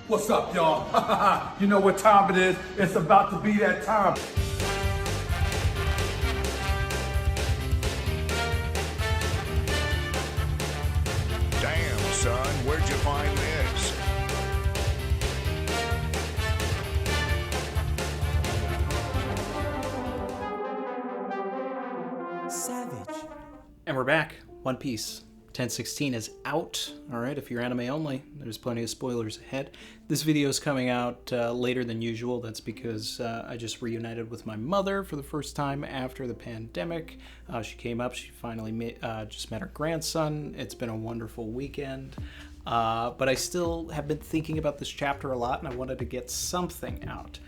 What's up, y'all? You know what time it is. It's about to be that time. Damn, son, where'd you find this? Savage. And we're back. One Piece. 1016 is out. Alright, if you're anime only, there's plenty of spoilers ahead. This video is coming out later than usual. That's because I just reunited with my mother for the first time after the pandemic. She came up, she finally just met her grandson. It's been a wonderful weekend. But I still have been thinking about this chapter a lot, and I wanted to get something out.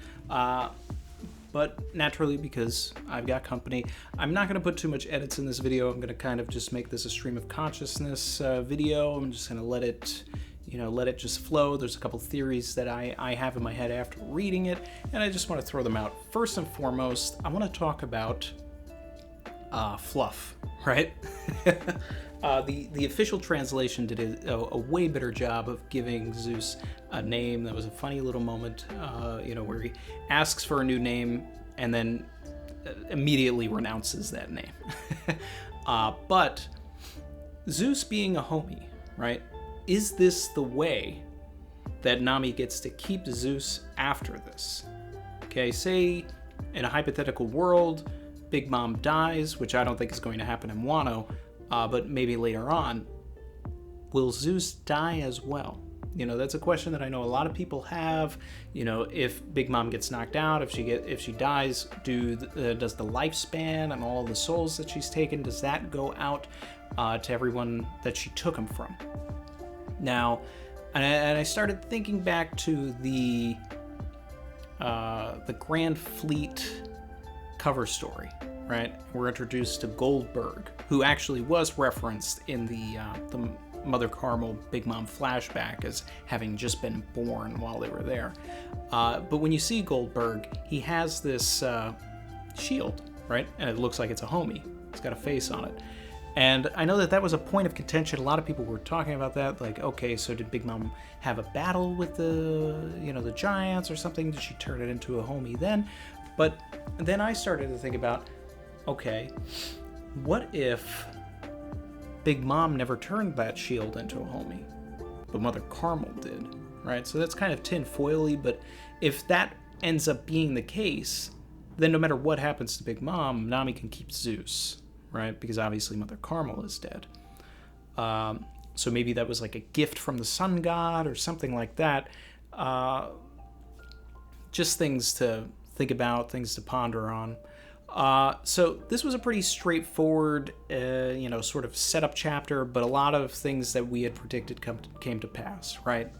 But naturally, because I've got company, I'm not going to put too much edits in this video. I'm going to kind of just make this a stream of consciousness video. I'm just going to let it, let it just flow. There's a couple theories that I have in my head after reading it, and I just want to throw them out. First and foremost, I want to talk about fluff, right? The official translation did a way better job of giving Zeus a name. That was a funny little moment, where he asks for a new name and then immediately renounces that name. But Zeus being a homie, right? Is this the way that Nami gets to keep Zeus after this? Okay, say in a hypothetical world, Big Mom dies, which I don't think is going to happen in Wano, but maybe later on, will Zeus die as well? That's a question that I know a lot of people have. If Big Mom gets knocked out, if she dies, does the lifespan and all the souls that she's taken, does that go out to everyone that she took them from? Now, and I started thinking back to the Grand Fleet cover story, right? We're introduced to Goldberg, who actually was referenced in the Mother Carmel Big Mom flashback as having just been born while they were there. But when you see Goldberg, he has this shield, right? And it looks like it's a homie. It's got a face on it. And I know that was a point of contention. A lot of people were talking about that. Like, okay, so did Big Mom have a battle with the giants or something? Did she turn it into a homie then? But then I started to think about, okay, what if Big Mom never turned that shield into a homie, but Mother Carmel did, right? So that's kind of tinfoily, but if that ends up being the case, then no matter what happens to Big Mom, Nami can keep Zeus, right? Because obviously Mother Carmel is dead. So maybe that was like a gift from the sun god or something like that. Just things to think about, things to ponder on. So this was a pretty straightforward, sort of setup chapter, but a lot of things that we had predicted came to pass, right?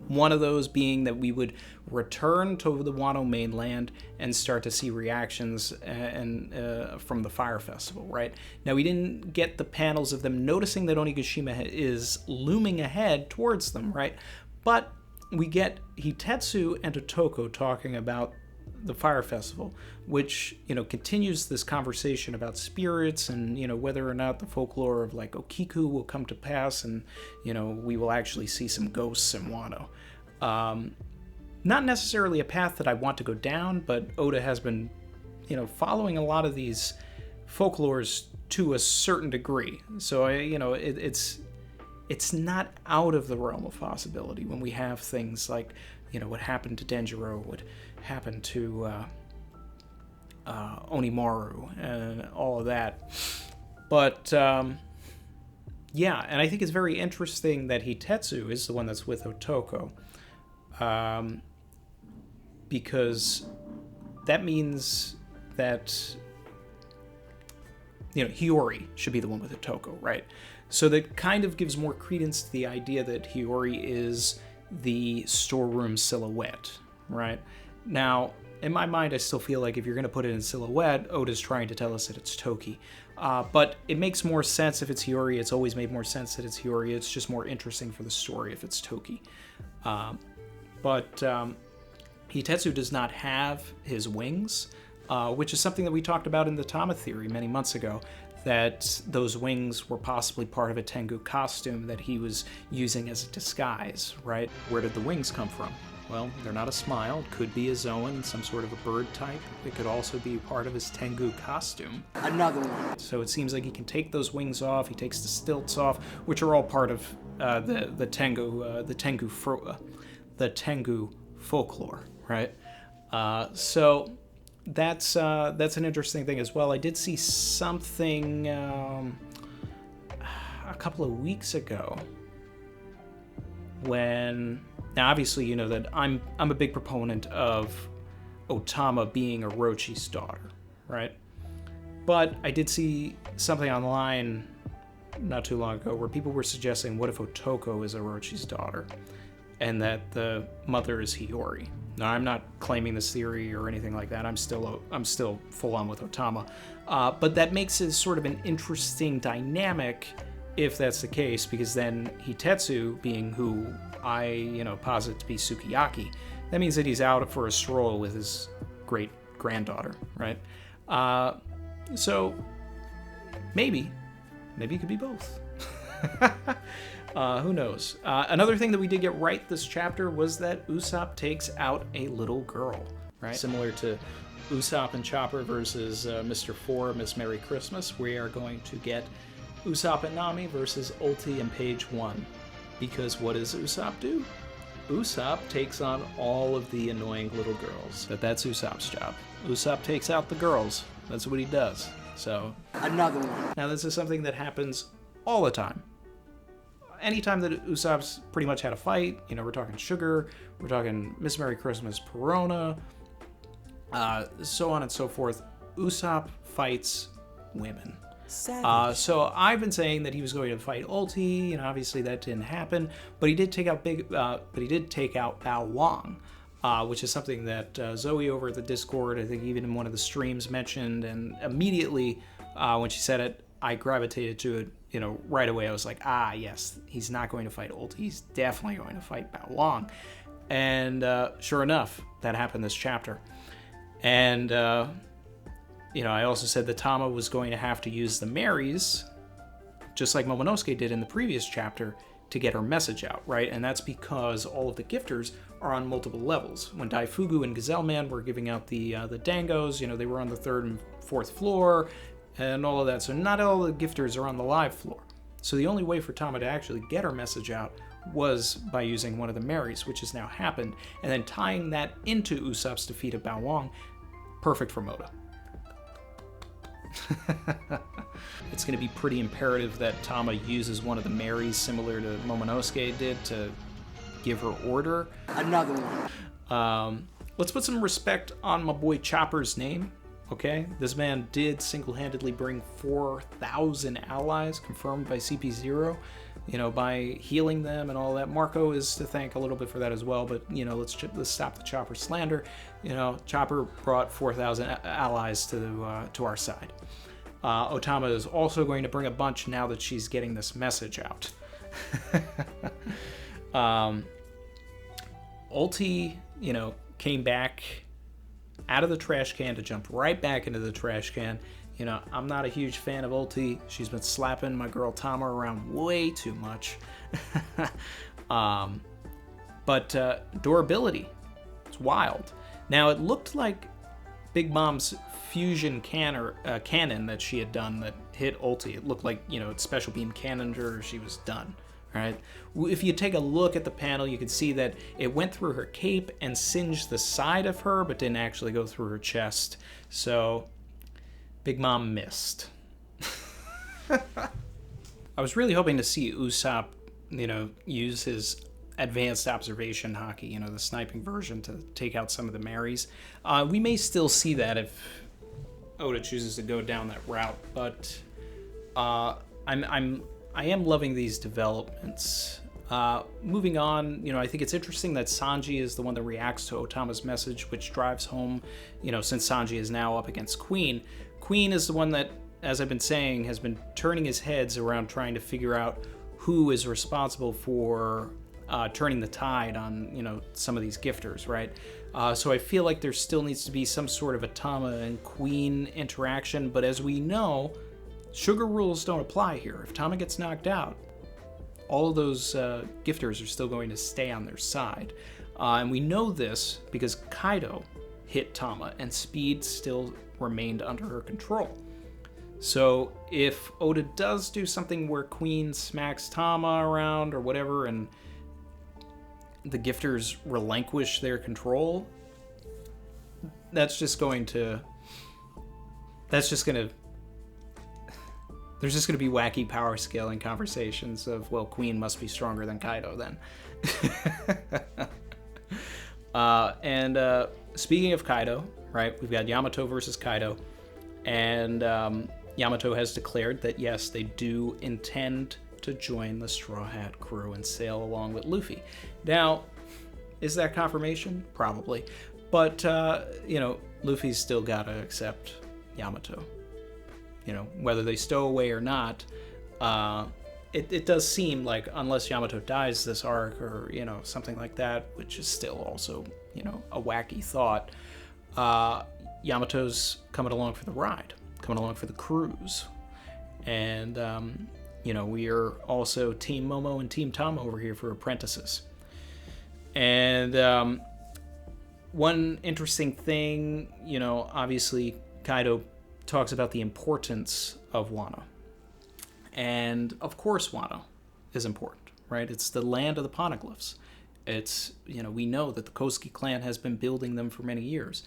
One of those being that we would return to the Wano mainland and start to see reactions from the Fire Festival, right? Now, we didn't get the panels of them noticing that Onigashima is looming ahead towards them, right? But we get Hitetsu and Otoko talking about the Fire Festival, which, continues this conversation about spirits and, whether or not the folklore of like Okiku will come to pass and, we will actually see some ghosts in Wano. Not necessarily a path that I want to go down, but Oda has been, following a lot of these folklores to a certain degree. So, it's not out of the realm of possibility when we have things like, what happened to Denjiro, what happened to Onimaru, and all of that. But, and I think it's very interesting that Hitetsu is the one that's with Otoko. Because that means that, Hiyori should be the one with Otoko, right? So that kind of gives more credence to the idea that Hiyori is the storeroom silhouette, right? Now, in my mind, I still feel like if you're going to put it in silhouette, Oda's trying to tell us that it's Toki. But it makes more sense if it's Hiyori. It's always made more sense that it's Hiyori. It's just more interesting for the story if it's Toki. But Hitetsu does not have his wings, which is something that we talked about in the Tama theory many months ago, that those wings were possibly part of a Tengu costume that he was using as a disguise, right? Where did the wings come from? Well, they're not a smile. It could be a Zoan, some sort of a bird type. It could also be part of his Tengu costume. Another one. So it seems like he can take those wings off. He takes the stilts off, which are all part of the Tengu folklore, right? So that's an interesting thing as well. I did see something a couple of weeks ago when. Now, obviously, you know that I'm a big proponent of Otama being Orochi's daughter, right? But I did see something online not too long ago where people were suggesting, what if Otoko is Orochi's daughter, and that the mother is Hiyori? Now, I'm not claiming this theory or anything like that. I'm still full on with Otama, but that makes it sort of an interesting dynamic if that's the case, because then Hitetsu, being who I, posit to be Sukiyaki, that means that he's out for a stroll with his great-granddaughter, right? So, maybe it could be both. Who knows? Another thing that we did get right this chapter was that Usopp takes out a little girl, right? Similar to Usopp and Chopper versus Mr. Four, Miss Merry Christmas, we are going to get Usopp and Nami versus Ulti and Page 1. Because what does Usopp do? Usopp takes on all of the annoying little girls. That's Usopp's job. Usopp takes out the girls. That's what he does. So, Another one. Now this is something that happens all the time. Anytime that Usopp's pretty much had a fight, we're talking Sugar, we're talking Miss Merry Christmas, Perona, so on and so forth, Usopp fights women. So I've been saying that he was going to fight Ulti, and obviously that didn't happen. But he did take out Bao Wang, which is something that Zoe over at the Discord, I think even in one of the streams, mentioned. And immediately when she said it, I gravitated to it. Right away. I was like, yes, he's not going to fight Ulti. He's definitely going to fight Bao Wang. And sure enough, that happened this chapter. And I also said that Tama was going to have to use the Marys, just like Momonosuke did in the previous chapter, to get her message out, right? And that's because all of the gifters are on multiple levels. When Daifugu and Gazelle Man were giving out the dangos, they were on the 3rd and 4th floor, and all of that. So not all the gifters are on the live floor. So the only way for Tama to actually get her message out was by using one of the Marys, which has now happened, and then tying that into Usopp's defeat of Bao Wang. Perfect for Moda. It's going to be pretty imperative that Tama uses one of the Marys, similar to Momonosuke did, to give her order. Another one. Let's put some respect on my boy Chopper's name, okay? This man did single-handedly bring 4,000 allies, confirmed by CP0, by healing them and all that. Marco is to thank a little bit for that as well, but, let's stop the Chopper slander. Chopper brought 4,000 allies to our side. Otama is also going to bring a bunch now that she's getting this message out. Ulti, came back out of the trash can to jump right back into the trash can. I'm not a huge fan of Ulti. She's been slapping my girl Tama around way too much. But durability, it's wild. Now, it looked like Big Mom's fusion cannon that she had done that hit Ulti. It looked like, it special beam cannoned her, she was done. Right? If you take a look at the panel, you can see that it went through her cape and singed the side of her, but didn't actually go through her chest. So, Big Mom missed. I was really hoping to see Usopp, use his advanced observation haki, the sniping version, to take out some of the Marys. We may still see that if Oda chooses to go down that route, but I am loving these developments. Moving on, I think it's interesting that Sanji is the one that reacts to Otama's message, which drives home, since Sanji is now up against Queen. Queen is the one that, as I've been saying, has been turning his heads around trying to figure out who is responsible for turning the tide on, some of these gifters, right? So I feel like there still needs to be some sort of Otama and Queen interaction, but as we know, Sugar rules don't apply here. If Tama gets knocked out, all of those gifters are still going to stay on their side. And we know this because Kaido hit Tama and Speed still remained under her control. So if Oda does do something where Queen smacks Tama around or whatever and the gifters relinquish their control, there's just going to be wacky power scaling conversations of, well, Queen must be stronger than Kaido then. And speaking of Kaido, right, we've got Yamato versus Kaido, and Yamato has declared that yes, they do intend to join the Straw Hat crew and sail along with Luffy. Now, is that confirmation? Probably. But, Luffy's still got to accept Yamato. Whether they stow away or not, it does seem like unless Yamato dies this arc or, something like that, which is still also, a wacky thought, Yamato's coming along for the ride, coming along for the cruise. And, we are also Team Momo and Team Tama over here for apprentices. And one interesting thing, obviously Kaido talks about the importance of Wano. And of course Wano is important, right? It's the land of the poneglyphs. It's, we know that the Kosuke clan has been building them for many years.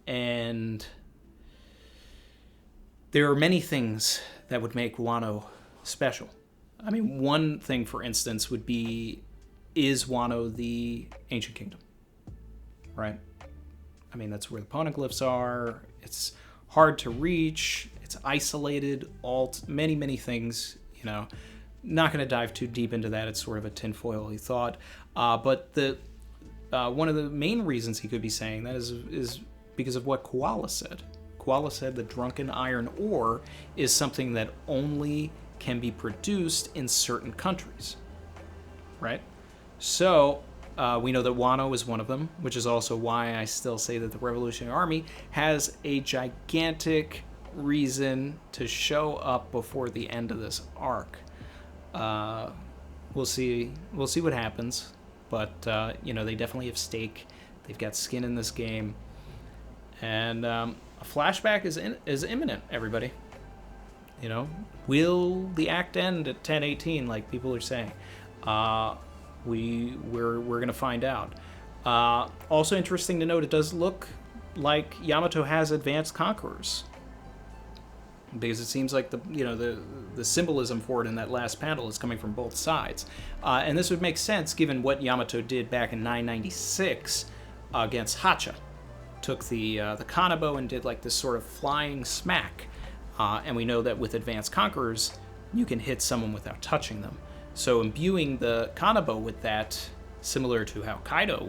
And there are many things that would make Wano special. I mean, one thing, for instance, would be, is Wano the ancient kingdom? Right? I mean, that's where the poneglyphs are. It's hard to reach. It's isolated. Many, many things, Not going to dive too deep into that. It's sort of a tinfoil-y thought. But one of the main reasons he could be saying that is because of what Koala said. Koala said the drunken iron ore is something that only can be produced in certain countries. Right? So we know that Wano is one of them, which is also why I still say that the Revolutionary Army has a gigantic reason to show up before the end of this arc. We'll see what happens, but they definitely have stake. They've got skin in this game, and a flashback is imminent. Everybody, will the act end at 10:18 like people are saying? We're gonna find out. Also interesting to note, it does look like Yamato has advanced conquerors, because it seems like the symbolism for it in that last panel is coming from both sides, and this would make sense given what Yamato did back in 996 against Hacha. Took the Kanabo and did like this sort of flying smack, and we know that with advanced conquerors you can hit someone without touching them. So imbuing the Kanabo with that, similar to how Kaido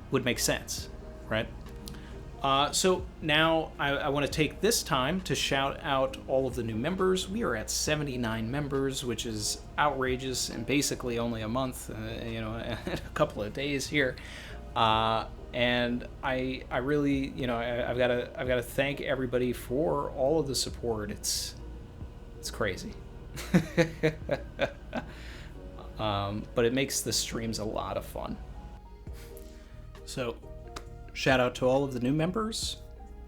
would make sense, right? So now I want to take this time to shout out all of the new members. We are at 79 members, which is outrageous, and basically only a month, a couple of days here. And I really, I've got to thank everybody for all of the support. It's crazy. But it makes the streams a lot of fun. So, shout out to all of the new members: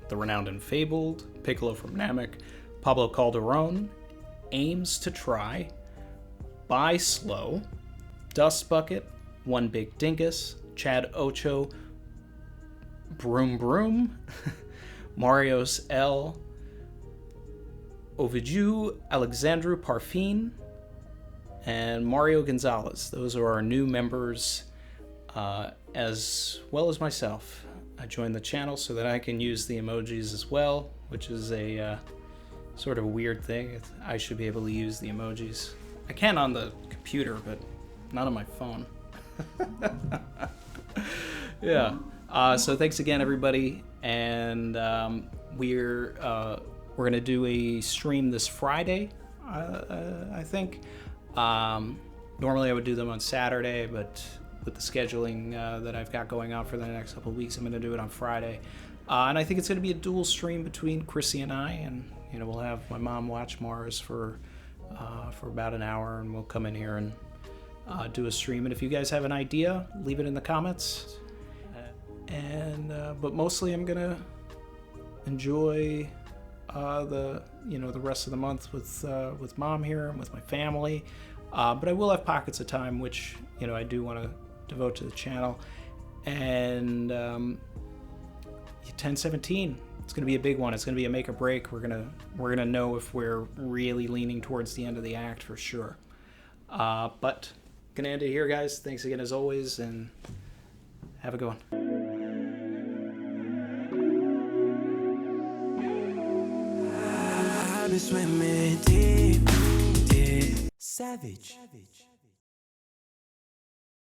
The Renowned and Fabled, Piccolo from Namek, Pablo Calderon, Aims to Try, Buy Slow, Dust Bucket, One Big Dingus, Chad Ocho, Broom Broom, Marios L, Ovidiu Alexandru Parfin, and Mario Gonzalez. Those are our new members, as well as myself. I joined the channel so that I can use the emojis as well, which is a sort of a weird thing. I should be able to use the emojis. I can on the computer, but not on my phone. Yeah. So thanks again, everybody, and we're gonna do a stream this Friday, I think. Normally I would do them on Saturday, but with the scheduling that I've got going on for the next couple of weeks, I'm gonna do it on Friday. And I think it's going to be a dual stream between Chrissy and I, and we'll have my mom watch Mars for about an hour, and we'll come in here and do a stream. And if you guys have an idea, leave it in the comments. But mostly I'm gonna enjoy the rest of the month with mom here and with my family. But I will have pockets of time which I do want to devote to the channel. And 10/17, it's gonna be a big one. It's gonna be a make or break. We're gonna know if we're really leaning towards the end of the act for sure. But gonna end it here, guys. Thanks again as always, and have a good one. I've been swimming deep, deep. Savage.